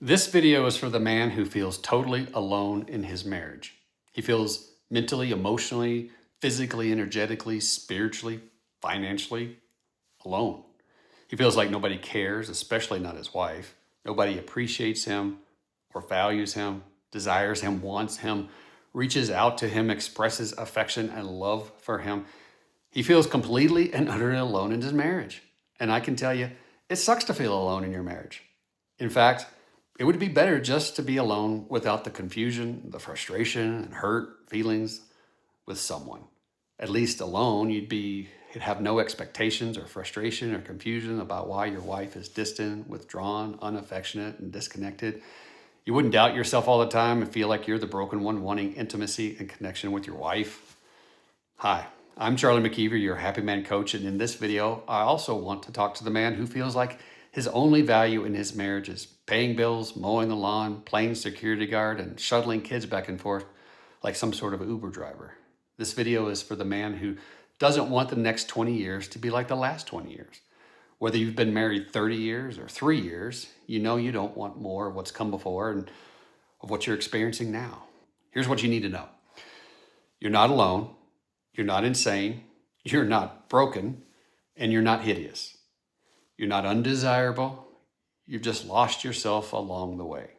This video is for the man who feels totally alone in his marriage. He feels mentally, emotionally, physically, energetically, spiritually, financially alone. He feels like nobody cares, especially not his wife. Nobody appreciates him or values him, desires him, wants him, reaches out to him, expresses affection and love for him. He feels completely and utterly alone in his marriage. And I can tell you, it sucks to feel alone in your marriage. In fact, it would be better just to be alone without the confusion, the frustration, and hurt feelings with someone. At least alone, you'd have no expectations or frustration or confusion about why your wife is distant, withdrawn, unaffectionate, and disconnected. You wouldn't doubt yourself all the time and feel like you're the broken one wanting intimacy and connection with your wife. Hi, I'm Charlie McKeever, your Happy Man coach, and in this video, I also want to talk to the man who feels like his only value in his marriage is paying bills, mowing the lawn, playing security guard, and shuttling kids back and forth like some sort of Uber driver. This video is for the man who doesn't want the next 20 years to be like the last 20 years. Whether you've been married 30 years or 3 years, you know you don't want more of what's come before and of what you're experiencing now. Here's what you need to know. You're not alone, you're not insane, you're not broken, and you're not hideous. You're not undesirable, you've just lost yourself along the way.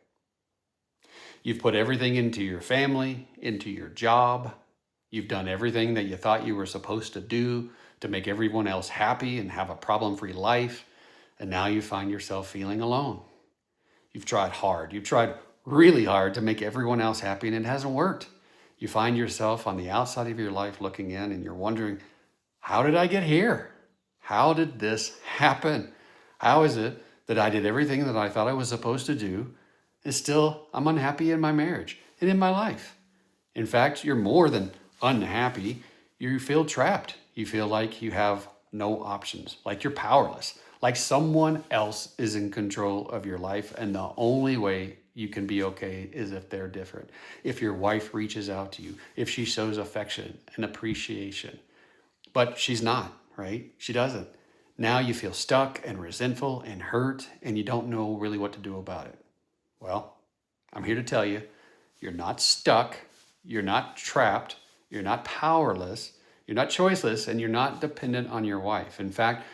You've put everything into your family, into your job. You've done everything that you thought you were supposed to do to make everyone else happy and have a problem-free life. And now you find yourself feeling alone. You've tried hard. You've tried really hard to make everyone else happy and it hasn't worked. You find yourself on the outside of your life looking in and you're wondering, how did I get here? How did this happen? How is it that I did everything that I thought I was supposed to do and still I'm unhappy in my marriage and in my life? In fact, you're more than unhappy. You feel trapped. You feel like you have no options, like you're powerless, like someone else is in control of your life. And the only way you can be okay is if they're different. If your wife reaches out to you, if she shows affection and appreciation. But she's not, right? She doesn't. Now you feel stuck and resentful and hurt and you don't know really what to do about it. Well, I'm here to tell you, you're not stuck, you're not trapped, you're not powerless, you're not choiceless, and you're not dependent on your wife. In fact,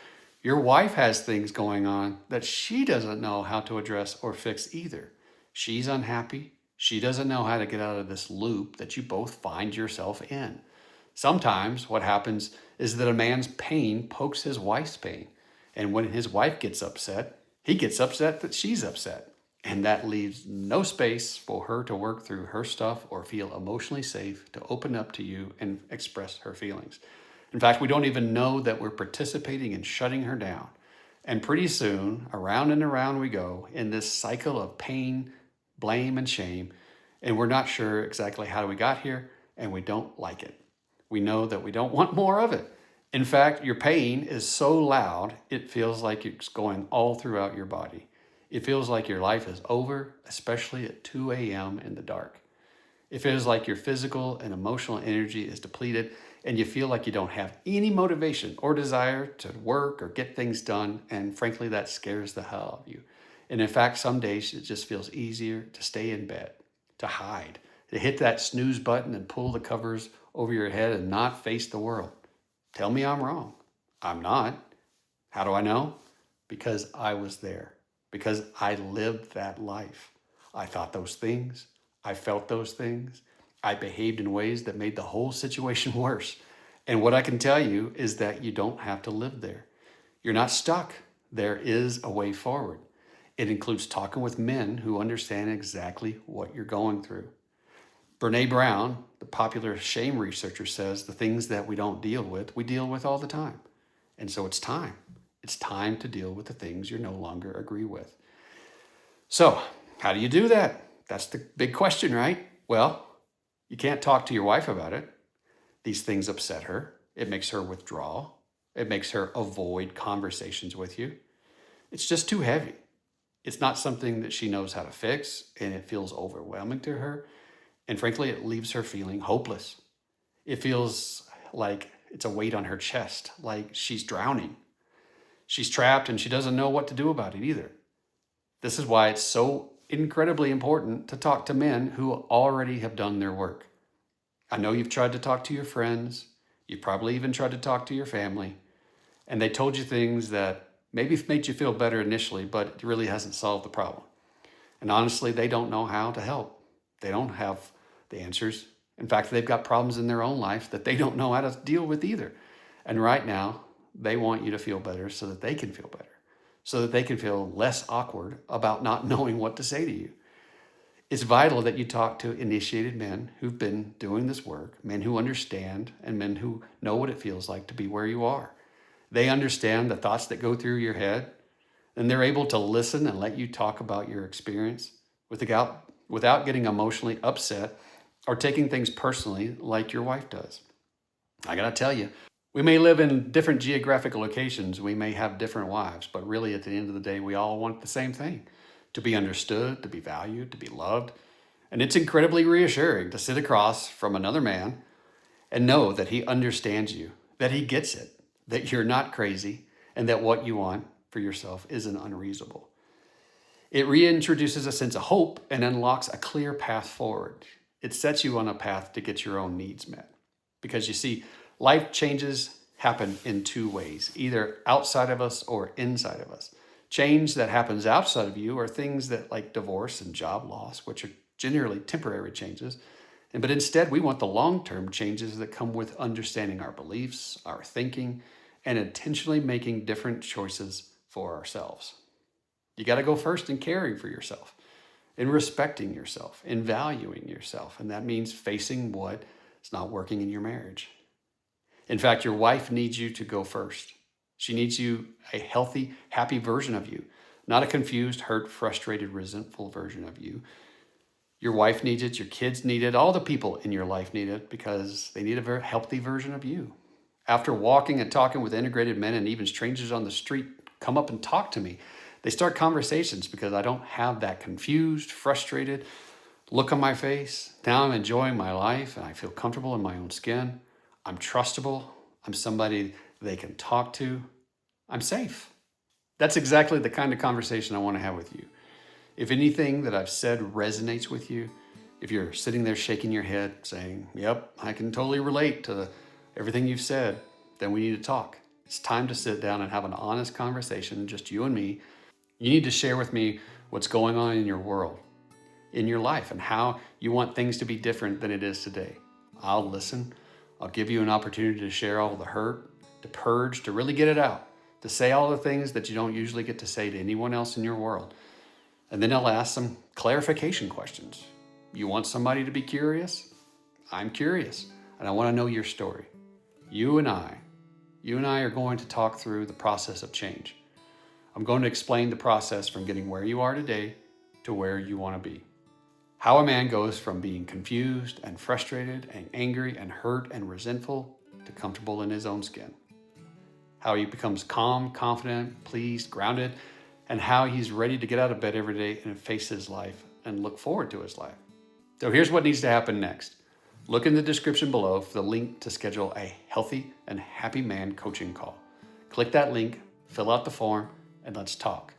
your wife has things going on that she doesn't know how to address or fix either. She's unhappy. She doesn't know how to get out of this loop that you both find yourself in. Sometimes what happens is that a man's pain pokes his wife's pain. And when his wife gets upset, he gets upset that she's upset. And that leaves no space for her to work through her stuff or feel emotionally safe to open up to you and express her feelings. In fact, we don't even know that we're participating in shutting her down. And pretty soon, around and around we go in this cycle of pain, blame, and shame. And we're not sure exactly how we got here, and we don't like it. We know that we don't want more of it. In fact, your pain is so loud, it feels like it's going all throughout your body. It feels like your life is over, especially at 2 a.m. in the dark. It feels like your physical and emotional energy is depleted and you feel like you don't have any motivation or desire to work or get things done. And frankly, that scares the hell out of you. And in fact, some days it just feels easier to stay in bed, to hide, to hit that snooze button and pull the covers over your head and not face the world. Tell me I'm wrong. I'm not. How do I know? Because I was there. Because I lived that life. I thought those things. I felt those things. I behaved in ways that made the whole situation worse. And what I can tell you is that you don't have to live there. You're not stuck. There is a way forward. It includes talking with men who understand exactly what you're going through. Brene Brown, the popular shame researcher, says the things that we don't deal with, we deal with all the time. And so it's time. It's time to deal with the things you no longer agree with. So, how do you do that? That's the big question, right? Well, you can't talk to your wife about it. These things upset her. It makes her withdraw. It makes her avoid conversations with you. It's just too heavy. It's not something that she knows how to fix, and it feels overwhelming to her. And frankly, it leaves her feeling hopeless. It feels like it's a weight on her chest, like she's drowning. She's trapped and she doesn't know what to do about it either. This is why it's so incredibly important to talk to men who already have done their work. I know you've tried to talk to your friends. You've probably even tried to talk to your family. And they told you things that maybe made you feel better initially, but it really hasn't solved the problem. And honestly, they don't know how to help. They don't have the answers. In fact, they've got problems in their own life that they don't know how to deal with either. And right now, they want you to feel better so that they can feel better, so that they can feel less awkward about not knowing what to say to you. It's vital that you talk to initiated men who've been doing this work, men who understand, and men who know what it feels like to be where you are. They understand the thoughts that go through your head, and they're able to listen and let you talk about your experience without getting emotionally upset or taking things personally like your wife does. I gotta tell you, we may live in different geographic locations, we may have different wives, but really at the end of the day, we all want the same thing: to be understood, to be valued, to be loved. And it's incredibly reassuring to sit across from another man and know that he understands you, that he gets it, that you're not crazy, and that what you want for yourself isn't unreasonable. It reintroduces a sense of hope and unlocks a clear path forward. It sets you on a path to get your own needs met. Because you see, life changes happen in two ways, either outside of us or inside of us. Change that happens outside of you are things that like divorce and job loss, which are generally temporary changes. But instead, we want the long-term changes that come with understanding our beliefs, our thinking, and intentionally making different choices for ourselves. You got to go first in caring for yourself, in respecting yourself, in valuing yourself. And that means facing what is not working in your marriage. In fact, your wife needs you to go first. She needs you a healthy, happy version of you, not a confused, hurt, frustrated, resentful version of you. Your wife needs it, your kids need it, all the people in your life need it because they need a very healthy version of you. After walking and talking with integrated men and even strangers on the street come up and talk to me, they start conversations because I don't have that confused, frustrated look on my face. Now I'm enjoying my life and I feel comfortable in my own skin. I'm trustable. I'm somebody they can talk to. I'm safe. That's exactly the kind of conversation I want to have with you. If anything that I've said resonates with you, if you're sitting there shaking your head saying, yep, I can totally relate to everything you've said, then we need to talk. It's time to sit down and have an honest conversation, just you and me. You need to share with me what's going on in your world, in your life, and how you want things to be different than it is today. I'll listen. I'll give you an opportunity to share all the hurt, to purge, to really get it out, to say all the things that you don't usually get to say to anyone else in your world. And then I'll ask some clarification questions. You want somebody to be curious? I'm curious, and I want to know your story. You and I are going to talk through the process of change. I'm going to explain the process from getting where you are today to where you want to be. How a man goes from being confused and frustrated and angry and hurt and resentful to comfortable in his own skin. How he becomes calm, confident, pleased, grounded, and how he's ready to get out of bed every day and face his life and look forward to his life. So here's what needs to happen next. Look in the description below for the link to schedule a healthy and happy man coaching call. Click that link, fill out the form, and let's talk.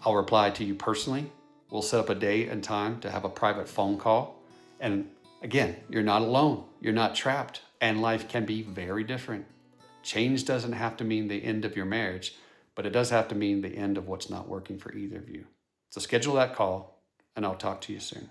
I'll reply to you personally. We'll set up a day and time to have a private phone call. And again, you're not alone. You're not trapped. And life can be very different. Change doesn't have to mean the end of your marriage, but it does have to mean the end of what's not working for either of you. So schedule that call, and I'll talk to you soon.